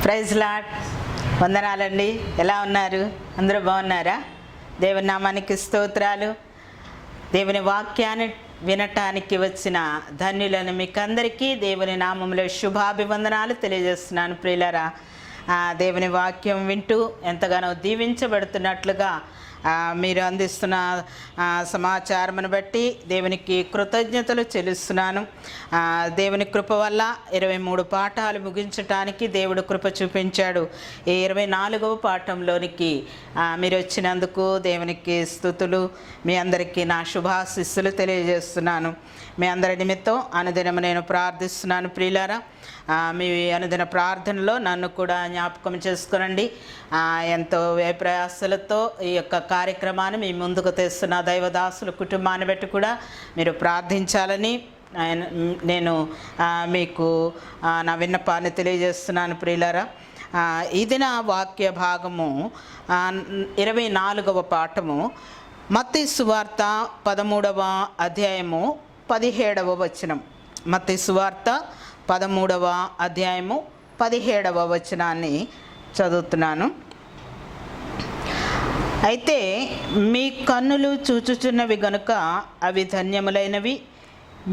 Praise lord. వందనాలండి. ఎలా ఉన్నారు? అందరూ బాగున్నారా? దేవుని నామానికి స్తోత్రాలు. దేవుని వాక్యాన్ని వినటానికి వచ్చిన ధన్యులను మీకందరికీ దేవుని నామంలో శుభాభివందనాలు తెలియజేస్తున్నాను. ప్రియులారా, దేవుని వాక్యం వింటూ ఎంతగానో దీవించబడుతున్నట్లుగా మీరు అందిస్తున్న సమాచారమును బట్టి దేవునికి కృతజ్ఞతలు చెల్లిస్తున్నాను. దేవుని కృప వల్ల 23 పాఠాలు ముగించటానికి దేవుడు కృప చూపించాడు. ఈ 24వ పాఠంలోనికి మీరు వచ్చినందుకు దేవునికి స్తుతులు. మీ అందరికీ నా శుభాశిస్సులు తెలియజేస్తున్నాను. మీ అందరి నిమిత్తం అనుదినము నేను ప్రార్థిస్తున్నాను. ప్రియులారా, మీ అనుదిన ప్రార్థనలో నన్ను కూడా జ్ఞాపకం చేసుకోనండి. ఎంతో వ్యయప్రయాసలతో ఈ యొక్క కార్యక్రమాన్ని మీ ముందుకు తెస్తున్న దైవదాసుల కుటుంబాన్ని బట్టి కూడా మీరు ప్రార్థించాలని నేను మీకు నా విన్నపాన్ని తెలియజేస్తున్నాను. ప్రియులారా, ఇది నా వాక్య భాగము 24వ పాఠము మత్తయి సువార్త 13వ అధ్యాయము 17వ వచనం. మత్తయి సువార్త 13వ అధ్యాయము 17వ వచనాన్ని చదువుతున్నాను. అయితే మీ కన్నులు చూచుచున్నవి గనుక అవి ధన్యములైనవి,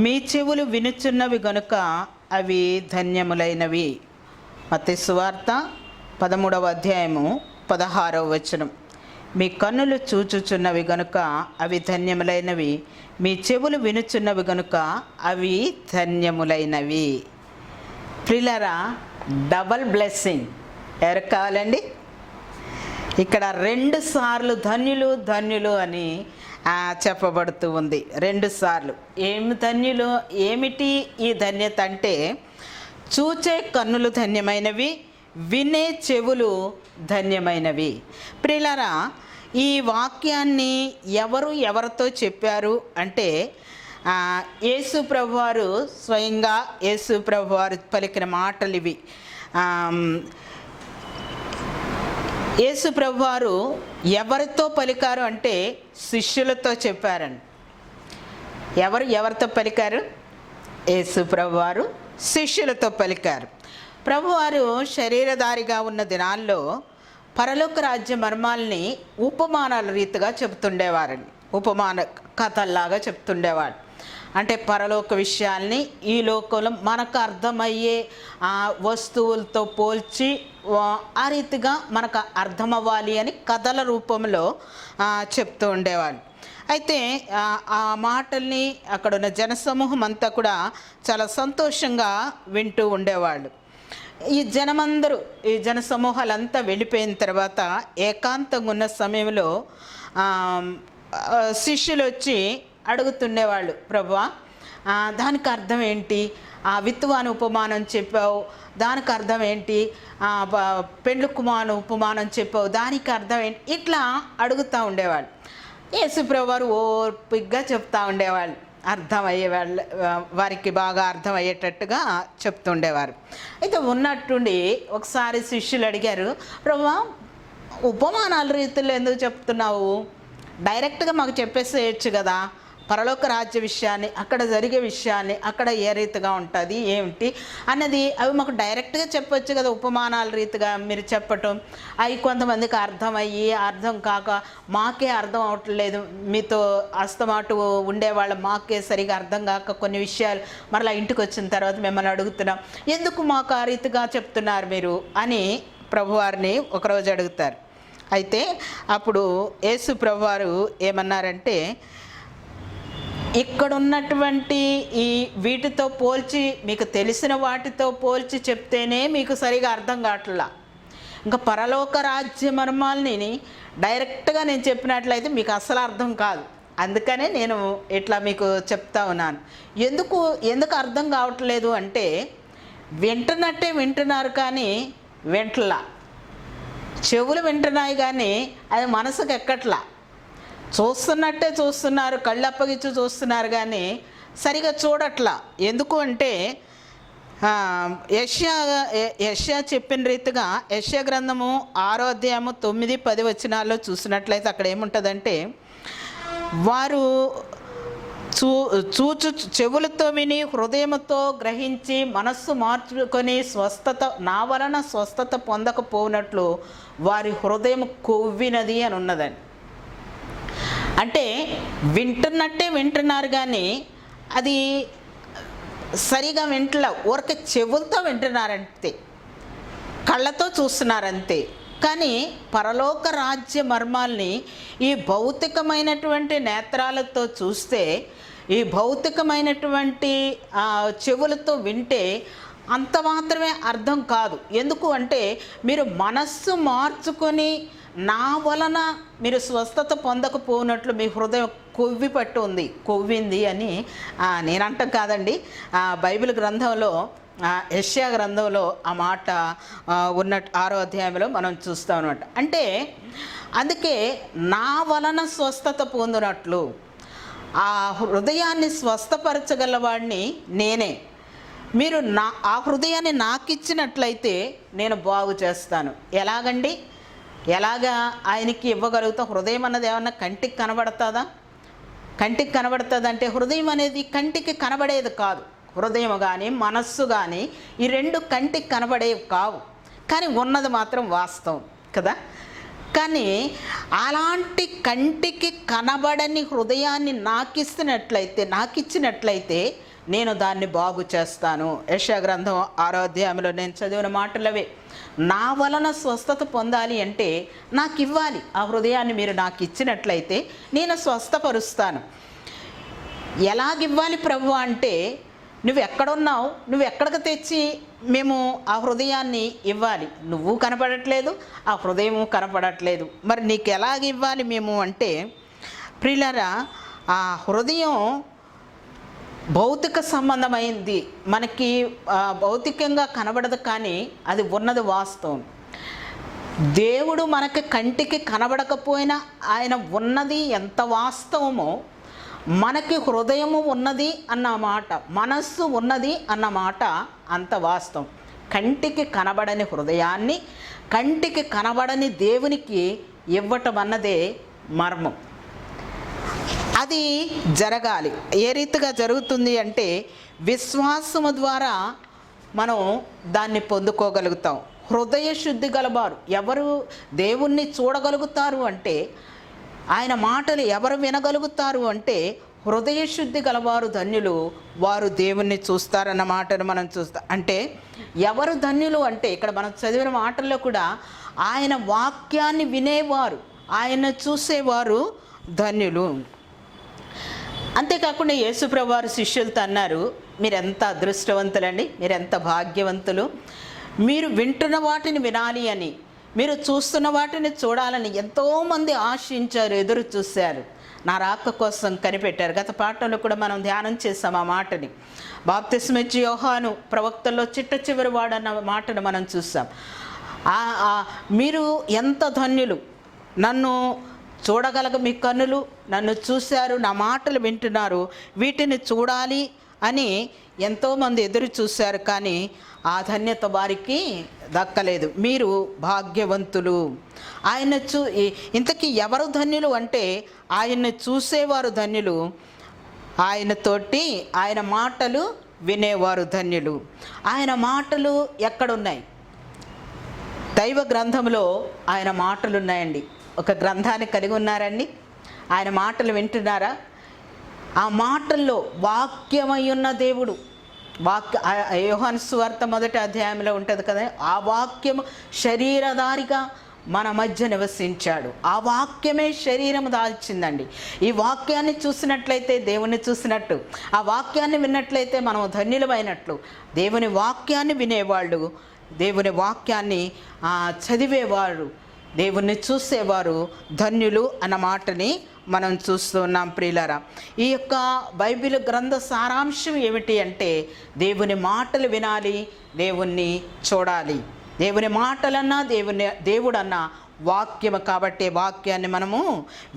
మీ చెవులు వినుచున్నవి గనుక అవి ధన్యములైనవి. మత్తయి సువార్త 13వ అధ్యాయము 16వ వచనం. మీ కన్నులు చూచుచున్నవి గనుక అవి ధన్యములైనవి, మీ చెవులు వినుచున్నవి గనుక అవి ధన్యములైనవి. ప్రియులారా, డబల్ బ్లెస్సింగ్ ఎవరికి కావాలండి? ఇక్కడ 2 సార్లు ధన్యులు ధన్యులు అని చెప్పబడుతూ ఉంది. 2 సార్లు. ఏమి ధన్యులు? ఏమిటి ఈ ధన్యత అంటే, చూచే కన్నులు ధన్యమైనవి, వినే చెవులు ధన్యమైనవి. ప్రియులారా, ఈ వాక్యాన్ని ఎవరితో చెప్పారు అంటే, యేసు ప్రభువారు స్వయంగా యేసు ప్రభువారు పలికిన మాటలు ఇవి. యేసు ప్రభువారు ఎవరితో పలికారు అంటే శిష్యులతో చెప్పారండి. ఎవరితో పలికారు? యేసు ప్రభువారు శిష్యులతో పలికారు. ప్రభువారు శరీరధారిగా ఉన్న దినాల్లో పరలోక రాజ్య మర్మాల్ని ఉపమానాల రీతిగా చెబుతుండేవారండి. ఉపమాన కథల్లాగా చెప్తుండేవాడు. అంటే పరలోక విషయాల్ని ఈ లోకంలో మనకు అర్థమయ్యే వస్తువులతో పోల్చి ఆ రీతిగా మనకు అర్థమవ్వాలి అని కథల రూపంలో చెప్తూ ఉండేవాళ్ళు. అయితే ఆ మాటల్ని అక్కడున్న జనసమూహం అంతా కూడా చాలా సంతోషంగా వింటూ ఉండేవాళ్ళు. ఈ జనసమూహాలంతా వెళ్ళిపోయిన తర్వాత ఏకాంతంగా ఉన్న సమయంలో శిష్యులు వచ్చి అడుగుతుండేవాళ్ళు, ప్రభువా, దానికి అర్థం ఏంటి? ఆ విత్తువాని ఉపమానం చెప్పావు, దానికి అర్థం ఏంటి? పెండ్లు కుమారు ఉపమానం చెప్పావు, దానికి అర్థం ఏంటి? ఇట్లా అడుగుతూ ఉండేవాళ్ళు. యేసు ప్రభువారు ఓపికగా చెప్తూ ఉండేవాళ్ళు. అర్థమయ్యేవాళ్ళు, వారికి బాగా అర్థమయ్యేటట్టుగా చెప్తుండేవారు. అయితే ఉన్నట్టుండి ఒకసారి శిష్యులు అడిగారు, ప్రభువా, ఉపమానాల రీతిలో ఎందుకు చెప్తున్నావు? డైరెక్ట్గా మాకు చెప్పేసేయచ్చు కదా, పరలోక రాజ్య విషయాన్ని, అక్కడ జరిగే విషయాన్ని, అక్కడ ఏ రీతిగా ఉంటుంది ఏమిటి అన్నది అవి మాకు డైరెక్ట్గా చెప్పొచ్చు కదా. ఉపమానాల రీతిగా మీరు చెప్పటం అవి కొంతమందికి అర్థం కాక మాకే అర్థం అవట్లేదు, మీతో అస్తమాటు ఉండేవాళ్ళ మాకే సరిగా అర్థం కాక కొన్ని విషయాలు మరలా ఇంటికి వచ్చిన తర్వాత మిమ్మల్ని అడుగుతున్నాం, ఎందుకు మాకు ఆ రీతిగా చెప్తున్నారు మీరు అని ప్రభువారిని ఒకరోజు అడుగుతారు. అయితే అప్పుడు యేసు ప్రభువారు ఏమన్నారంటే, ఇక్కడున్నటువంటి ఈ వీటితో పోల్చి, మీకు తెలిసిన వాటితో పోల్చి చెప్తేనే మీకు సరిగా అర్థం కావట్లా. ఇంకా పరలోక రాజ్య మర్మాల్ని డైరెక్ట్గా నేను చెప్పినట్లయితే మీకు అసలు అర్థం కాదు. అందుకనే నేను ఇట్లా మీకు చెప్తా ఉన్నాను. ఎందుకు అర్థం కావట్లేదు అంటే, వింటున్నారు కానీ వింటలా. చెవులు వింటున్నాయి కానీ అది మనసుకు ఎక్కట్లా. చూస్తున్నట్టే చూస్తున్నారు, కళ్ళు అప్పగించి చూస్తున్నారు కానీ సరిగా చూడట్లా. ఎందుకు అంటే యెషయా చెప్పిన రీతిగా యెషయా గ్రంథము 6వ అధ్యాయము 9, 10 వచనాల్లో చూసినట్లయితే అక్కడ ఏముంటుందంటే, వారు చూచు చెవులతో విని హృదయముతో గ్రహించి మనస్సు మార్చుకొని స్వస్థత నా వలన స్వస్థత పొందకపోనట్లు వారి హృదయం కొవ్వినది అని ఉన్నదని. అంటే వింటున్నట్టే వింటున్నారు కానీ అది సరిగా వింటలే, ఊరికే చెవులతో వింటున్నారంతే, కళ్ళతో చూస్తున్నారంతే. కానీ పరలోక రాజ్య మర్మాల్ని ఈ భౌతికమైనటువంటి నేత్రాలతో చూస్తే, ఈ భౌతికమైనటువంటి చెవులతో వింటే అంత మాత్రమే అర్థం కాదు. ఎందుకు అంటే మీరు మనస్సు మార్చుకొని నా వలన మీరు స్వస్థత పొందకపోనట్లు మీ హృదయం కొవ్వి పట్టు ఉంది, కొవ్వింది అని నేనంటాం కాదండి. బైబిల్ గ్రంథంలో యెషయా గ్రంథంలో ఆ మాట ఉన్న 6వ అధ్యాయంలో మనం చూస్తాం అన్నమాట. అంటే అందుకే నా వలన స్వస్థత పొందినట్లు ఆ హృదయాన్ని స్వస్థపరచగలవాడిని నేనే. మీరు ఆ హృదయాన్ని నాకు ఇచ్చినట్లయితే నేను బాగు చేస్తాను. ఎలాగండి? ఎలాగా ఆయనకి ఇవ్వగలుగుతాం? హృదయం అన్నది ఏమన్నా కంటికి కనబడుతుందా? కంటికి కనబడుతుందంటే హృదయం అనేది కంటికి కనబడేది కాదు. హృదయం కానీ మనస్సు కానీ ఈ రెండు కంటికి కనబడేవి కావు, కానీ ఉన్నది మాత్రం వాస్తవం కదా. కానీ అలాంటి కంటికి కనబడని హృదయాన్ని నాకు ఇచ్చినట్లయితే నేను దాన్ని బాగు చేస్తాను. యెషయా గ్రంథం 6వ అధ్యాయంలో నేను చదివిన మాటలవే. నా వలన స్వస్థత పొందాలి అంటే నాకు ఇవ్వాలి. ఆ హృదయాన్ని మీరు నాకు ఇచ్చినట్లయితే నేను స్వస్థపరుస్తాను. ఎలాగివ్వాలి ప్రభు అంటే, నువ్వు ఎక్కడున్నావు, నువ్వు ఎక్కడికి తెచ్చి మేము ఆ హృదయాన్ని ఇవ్వాలి. నువ్వు కనపడట్లేదు, ఆ హృదయము కనపడట్లేదు. మరి నీకు ఎలాగ ఇవ్వాలి మేము అంటే, ప్రియులారా, ఆ హృదయం భౌతిక సంబంధమైంది. మనకి భౌతికంగా కనబడదు, కానీ అది ఉన్నది వాస్తవం. దేవుడు మనకి కంటికి కనబడకపోయినా ఆయన ఉన్నది ఎంత వాస్తవమో, మనకి హృదయము ఉన్నది అన్న మాట, మనస్సు ఉన్నది అన్న మాట అంత వాస్తవం. కంటికి కనబడని హృదయాన్ని కంటికి కనబడని దేవునికి ఇవ్వటం అన్నదే మర్మం. అది జరగాలి. ఏ రీతిగా జరుగుతుంది అంటే, విశ్వాసము ద్వారా మనం దాన్ని పొందుకోగలుగుతాం. హృదయ శుద్ధి గలవారు ఎవరు దేవుణ్ణి చూడగలుగుతారు అంటే, ఆయన మాటలు ఎవరు వినగలుగుతారు అంటే, హృదయ శుద్ధి గలవారు ధన్యులు, వారు దేవుణ్ణి చూస్తారన్న మాటను మనం చూస్తాం. అంటే ఎవరు ధన్యులు అంటే, ఇక్కడ మనం చదివిన మాటల్లో కూడా ఆయన వాక్యాన్ని వినేవారు, ఆయన చూసేవారు ధన్యులు. అంతేకాకుండా యేసుప్రభువు వారు శిష్యులతో అన్నారు, మీరెంత అదృష్టవంతులండి, మీరెంత భాగ్యవంతులు. మీరు వింటున్న వాటిని వినాలి అని, మీరు చూస్తున్న వాటిని చూడాలని ఎంతోమంది ఆశించారు, ఎదురు చూశారు, నా రాక కోసం కనిపెట్టారు. గత పాఠంలో కూడా మనం ధ్యానం చేసాం ఆ మాటని. బాప్తిస్మిచ్చి యోహాను ప్రవక్తల్లో చిట్ట చివరి వాడన్న మాటను మనం చూసాం. మీరు ఎంత ధన్యులు, నన్ను చూడగలగ మీ కన్నులు నన్ను చూశారు, నా మాటలు వింటున్నారు, వీటిని చూడాలి అని ఎంతోమంది ఎదురు చూశారు, కానీ ఆ ధన్యత వారికి దక్కలేదు. మీరు భాగ్యవంతులు. ఆయన ఇంతకీ ఎవరు ధన్యులు అంటే, ఆయన్ని చూసేవారు ధన్యులు, ఆయనతోటి ఆయన మాటలు వినేవారు ధన్యులు. ఆయన మాటలు ఎక్కడున్నాయి? దైవ గ్రంథంలో ఆయన మాటలు ఉన్నాయండి. ఒక గ్రంథాన్ని కలిగి ఉన్నారండి, ఆయన మాటలు వింటున్నారా? ఆ మాటల్లో వాక్యమై ఉన్న దేవుడు, యోహాను సువార్త 1వ అధ్యాయంలో ఉంటుంది కదా, ఆ వాక్యము శరీరధారిగా మన మధ్య నివసించాడు. ఆ వాక్యమే శరీరము దాల్చిందండి. ఈ వాక్యాన్ని చూసినట్లయితే దేవుని చూసినట్టు, ఆ వాక్యాన్ని విన్నట్లయితే మనం ధన్యులమైనట్లు. దేవుని వాక్యాన్ని వినేవాళ్ళు, దేవుని వాక్యాన్ని చదివేవారు, దేవుణ్ణి చూసేవారు ధన్యులు అన్న మాటని మనం చూస్తున్నాం. ప్రియులారా, ఈ యొక్క బైబిల్ గ్రంథ సారాంశం ఏమిటి అంటే, దేవుని మాటలు వినాలి, దేవుణ్ణి చూడాలి. దేవుని మాటలన్నా దేవుడన్నా వాక్యము కాబట్టి వాక్యాన్ని మనము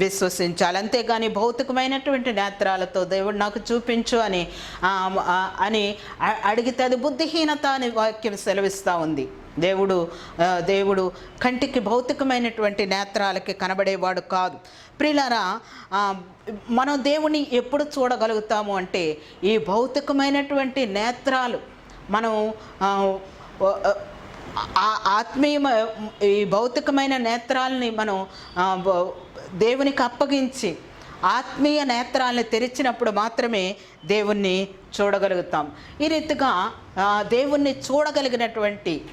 విశ్వసించాలి. అంతేగాని భౌతికమైనటువంటి నేత్రాలతో దేవుడు నాకు చూపించు అని అడిగితే అది బుద్ధిహీనత అని వాక్యం సెలవిస్తూ ఉంది. దేవుడు కంటికి భౌతికమైనటువంటి నేత్రాలకి కనబడేవాడు కాదు. ప్రియులారా, మనం దేవుని ఎప్పుడు చూడగలుగుతాము అంటే ఈ భౌతికమైనటువంటి నేత్రాలు మనం ఆత్మీయ ఈ భౌతికమైన నేత్రాలని మనం దేవునికి అప్పగించి ఆత్మీయ నేత్రాలను తెరిచినప్పుడు మాత్రమే దేవుణ్ణి చూడగలుగుతాం. ఈ రీతిగా దేవుణ్ణి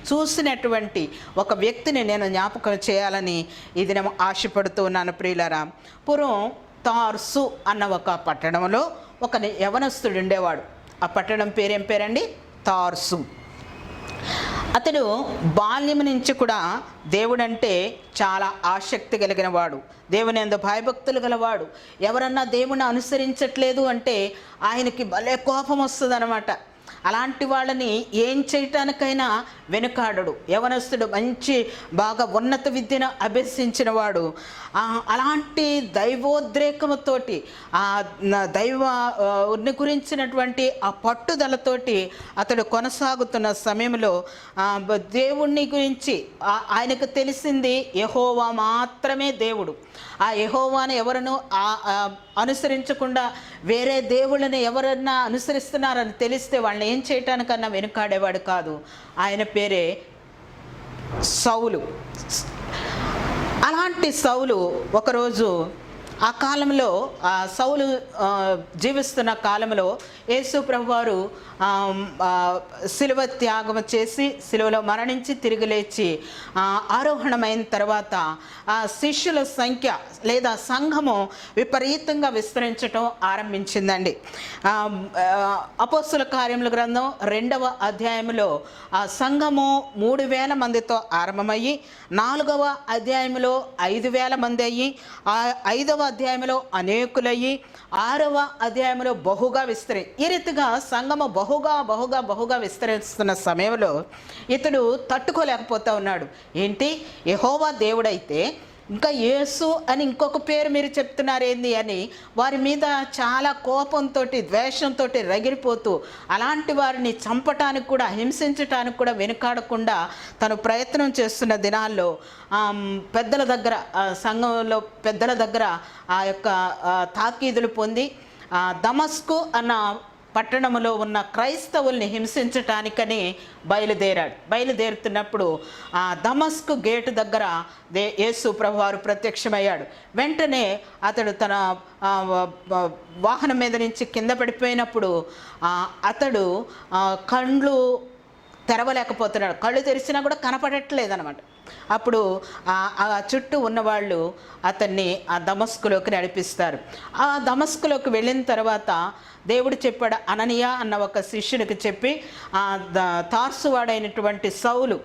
చూసినటువంటి ఒక వ్యక్తిని నేను జ్ఞాపకం చేయాలని ఇది నేను ఆశపడుతూ ఉన్నాను. ప్రియులారా, పూర్వం తార్సు అన్న ఒక పట్టణంలో ఒక యవనస్తుడు ఉండేవాడు. ఆ పట్టణం పేరేం పేరండి? తార్సు. అతడు బాల్యం నుంచి కూడా దేవుడంటే చాలా ఆసక్తి కలిగిన వాడు, దేవుని యందు భయభక్తులు గలవాడు. ఎవరన్నా దేవుని అనుసరించట్లేదు అంటే ఆయనకి భలే కోపం వస్తుంది అన్నమాట. అలాంటి వాళ్ళని ఏం చేయటానికైనా వెనుకాడడు. యవనస్తుడు మంచి బాగా ఉన్నత విద్యను అభ్యసించిన వాడు. అలాంటి దైవోద్రేకముతోటి దైవాన్ని గురించినటువంటి ఆ పట్టుదలతోటి అతడు కొనసాగుతున్న సమయంలో దేవుణ్ణి గురించి ఆయనకు తెలిసింది యెహోవా మాత్రమే దేవుడు. ఆ యెహోవాను ఎవరను అనుసరించకుండా వేరే దేవుళ్ళని ఎవరన్నా అనుసరిస్తున్నారని తెలిస్తే వాళ్ళని ఏం చేయటానికన్నా వెనుకాడేవాడు కాదు. ఆయన పేరే సౌలు. అలాంటి సౌలు ఒకరోజు ఆ కాలంలో సౌలు జీవిస్తున్న కాలంలో యేసు ప్రభువారు శిలువ త్యాగం చేసి శిలువలో మరణించి తిరిగి లేచి ఆరోహణమైన తర్వాత ఆ శిష్యుల సంఖ్య లేదా సంఘము విపరీతంగా విస్తరించడం ఆరంభించిందండి. అపోస్తుల కార్యముల గ్రంథం 2వ అధ్యాయంలో ఆ సంఘము 3000 మందితో ఆరంభమయ్యి 4వ అధ్యాయంలో 5000 మంది అయ్యి 5వ అధ్యాయంలో అనేకులయ్యి 6వ అధ్యాయంలో బహుగా ఈ రీతిగా సంఘము బహుగా విస్తరిస్తున్న సమయంలో ఇతడు తట్టుకోలేకపోతా ఉన్నాడు. ఏంటి, యెహోవా దేవుడైతే ఇంకా యేసు అని ఇంకొక పేరు మీరు చెప్తున్నారేంది అని వారి మీద చాలా కోపంతో ద్వేషంతో రగిలిపోతూ అలాంటి వారిని చంపటానికి కూడా హింసించటానికి కూడా వెనుకాడకుండా తను ప్రయత్నం చేస్తున్న దినాల్లో పెద్దల దగ్గర సంఘంలో పెద్దల దగ్గర ఆ యొక్క తాకీదులు పొంది దమస్కు అన్న పట్టణంలో ఉన్న క్రైస్తవుల్ని హింసించటానికని బయలుదేరుతున్నప్పుడు ఆ దమస్కు గేటు దగ్గర యేసు ప్రభువారు ప్రత్యక్షమయ్యాడు. వెంటనే అతడు తన వాహనం మీద నుంచి కింద పడిపోయినప్పుడు అతడు కళ్ళు తెరవలేకపోతున్నాడు. కళ్ళు తెరిచినా కూడా కనపడట్లేదు అనమాట. అప్పుడు ఆ చుట్టూ ఉన్నవాళ్ళు అతన్ని ఆ దమస్కులోకి నడిపిస్తారు. ఆ దమస్కులోకి వెళ్ళిన తర్వాత దేవుడు చెప్పాడు, అననీయ అన్న ఒక శిష్యునికి చెప్పి తార్సువాడైనటువంటి సౌలు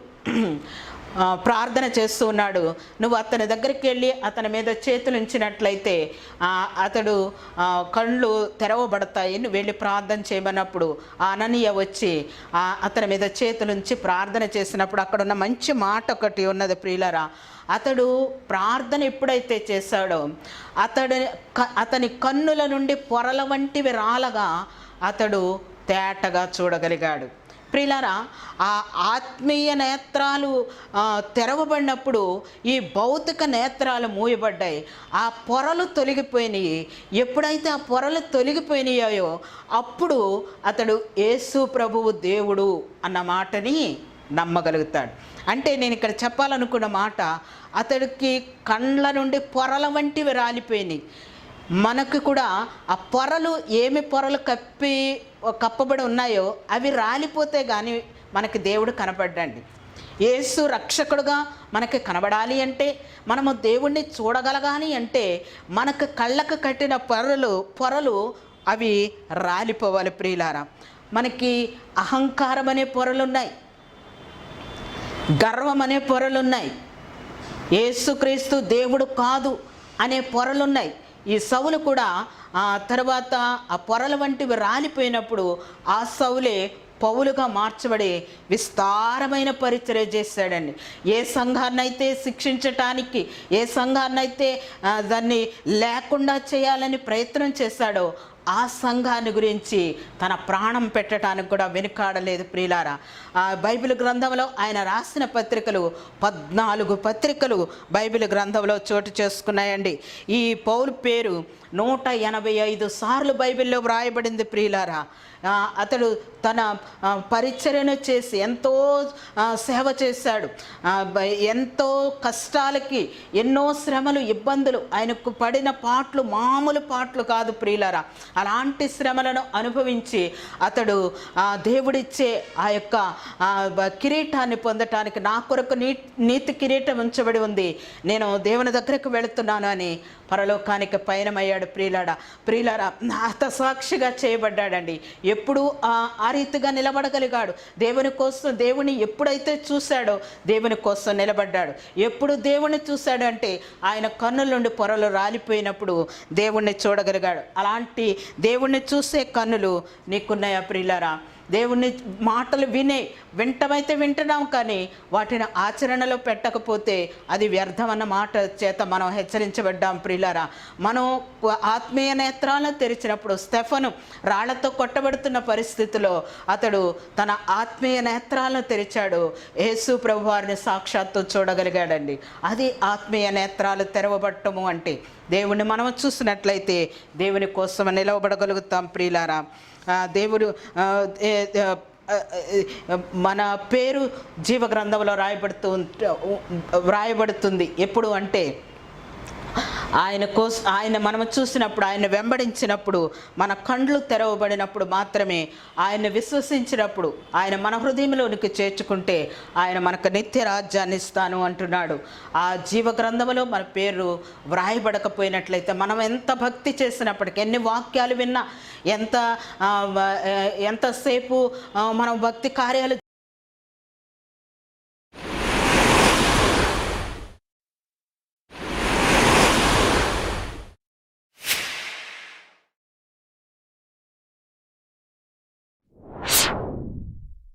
ప్రార్థన చేస్తూ ఉన్నాడు, నువ్వు అతని దగ్గరికి వెళ్ళి అతని మీద చేతులు ఉంచినట్లయితే అతడు కళ్ళు తెరవబడతాయి, నువ్వు వెళ్ళి ప్రార్థన చేయమన్నప్పుడు అననీయ వచ్చి అతని మీద చేతులుంచి ప్రార్థన చేసినప్పుడు అక్కడ ఉన్న మంచి మాట ఒకటి ఉన్నది ప్రియులారా. అతడు ప్రార్థన ఎప్పుడైతే చేశాడో అతని కన్నుల నుండి పొరల వంటివి రాలగా అతడు తేటగా చూడగలిగాడు. ప్రియులారా, ఆ ఆత్మీయ నేత్రాలు తెరవబడినప్పుడు ఈ భౌతిక నేత్రాలు మూయబడ్డాయి. ఆ పొరలు తొలగిపోయినాయి. ఎప్పుడైతే ఆ పొరలు తొలగిపోయినాయో అప్పుడు అతడు యేసు ప్రభువు దేవుడు అన్న మాటని నమ్మగలుగుతాడు. అంటే నేను ఇక్కడ చెప్పాలనుకున్న మాట, అతడికి కండ్ల నుండి పొరల వంటివి రాలిపోయినాయి. మనకు కూడా ఆ పొరలు ఏమి పొరలు కప్పబడి ఉన్నాయో అవి రాలిపోతే కానీ మనకి దేవుడు కనపడ్డండి. యేసు రక్షకుడుగా మనకి కనబడాలి అంటే, మనము దేవుణ్ణి చూడగలగాలి అంటే మనకు కళ్ళకు కట్టిన పొరలు అవి రాలిపోవాలి. ప్రియులారా, మనకి అహంకారం అనే పొరలున్నాయి, గర్వం అనే పొరలున్నాయి, యేసుక్రీస్తు దేవుడు కాదు అనే పొరలున్నాయి. ఈ సౌలు కూడా తర్వాత ఆ పొరల వంటివి రాలిపోయినప్పుడు ఆ సౌలే పౌలుగా మార్చబడి విస్తారమైన పరిచర్య చేశాడండి. ఏ సంఘాన్నైతే శిక్షించటానికి, ఏ సంఘాన్నైతే దాన్ని లేకుండా చేయాలని ప్రయత్నం చేశాడో ఆ సంఘాన్ని గురించి తన ప్రాణం పెట్టడానికి కూడా వెనుకాడలేదు ప్రియులారా. ఆ బైబిల్ గ్రంథంలో ఆయన రాసిన పత్రికలు 14 పత్రికలు బైబిల్ గ్రంథంలో చోటు చేసుకున్నాయండి. ఈ పౌలు పేరు 185 సార్లు బైబిల్లో వ్రాయబడింది ప్రియులారా. అతడు తన పరిచర్యను చేసి ఎంతో సేవ చేశాడు. ఎంతో కష్టాలకి, ఎన్నో శ్రమలు, ఇబ్బందులు ఆయనకు పడిన పాటలు మామూలు పాటలు కాదు ప్రియులారా. అలాంటి శ్రమలను అనుభవించి అతడు దేవుడిచ్చే ఆ యొక్క కిరీటాన్ని పొందటానికి, నా కొరకు నీతి కిరీటం ఉంచబడి ఉంది, నేను దేవుని దగ్గరకు వెళుతున్నాను అని పరలోకానికి పయనమయ్యాడు ప్రియులారా. హతసాక్షిగా చేయబడ్డాడండి. ఎప్పుడు ఆ రీతిగా నిలబడగలిగాడు. దేవుని కోసం, దేవుని ఎప్పుడైతే చూశాడో దేవుని కోసం నిలబడ్డాడు. ఎప్పుడు దేవుణ్ణి చూశాడు అంటే ఆయన కన్నుల నుండి పొరలు రాలిపోయినప్పుడు దేవుణ్ణి చూడగలిగాడు. అలాంటి దేవుణ్ణి చూసే కన్నులు నీకున్నాయా ప్రియులారా? దేవుని మాటలు వింటమైతే వింటున్నాం, కానీ వాటిని ఆచరణలో పెట్టకపోతే అది వ్యర్థమన్న మాట చేత మనం హెచ్చరించబడ్డాం ప్రియులారా. మనం ఆత్మీయ నేత్రాలను తెరిచినప్పుడు, స్టెఫను రాళ్లతో కొట్టబడుతున్న పరిస్థితిలో అతడు తన ఆత్మీయ నేత్రాలను తెరిచాడు. యేసు ప్రభు వారిని సాక్షాత్తు చూడగలిగాడండి. అది ఆత్మీయ నేత్రాలు తెరవబట్టము అంటే. దేవుణ్ణి మనం చూసినట్లయితే దేవుని కోసం నిలవబడగలుగుతాం ప్రియులారా. దేవుడు మన పేరు జీవ గ్రంథంలో వ్రాయబడుతుంది. ఎప్పుడు అంటే ఆయన మనము చూసినప్పుడు, ఆయన వెంబడించినప్పుడు, మన కండ్లు తెరవబడినప్పుడు మాత్రమే, ఆయన విశ్వసించినప్పుడు, ఆయన మన హృదయంలోనికి చేర్చుకుంటే ఆయన మనకు నిత్య రాజ్యాన్ని ఇస్తాను అంటున్నాడు. ఆ జీవ గ్రంథంలో మన పేరు వ్రాయబడకపోయినట్లయితే, మనం ఎంత భక్తి చేసినప్పటికీ, ఎన్ని వాక్యాలు విన్నా, ఎంతసేపు మనం భక్తి కార్యాలు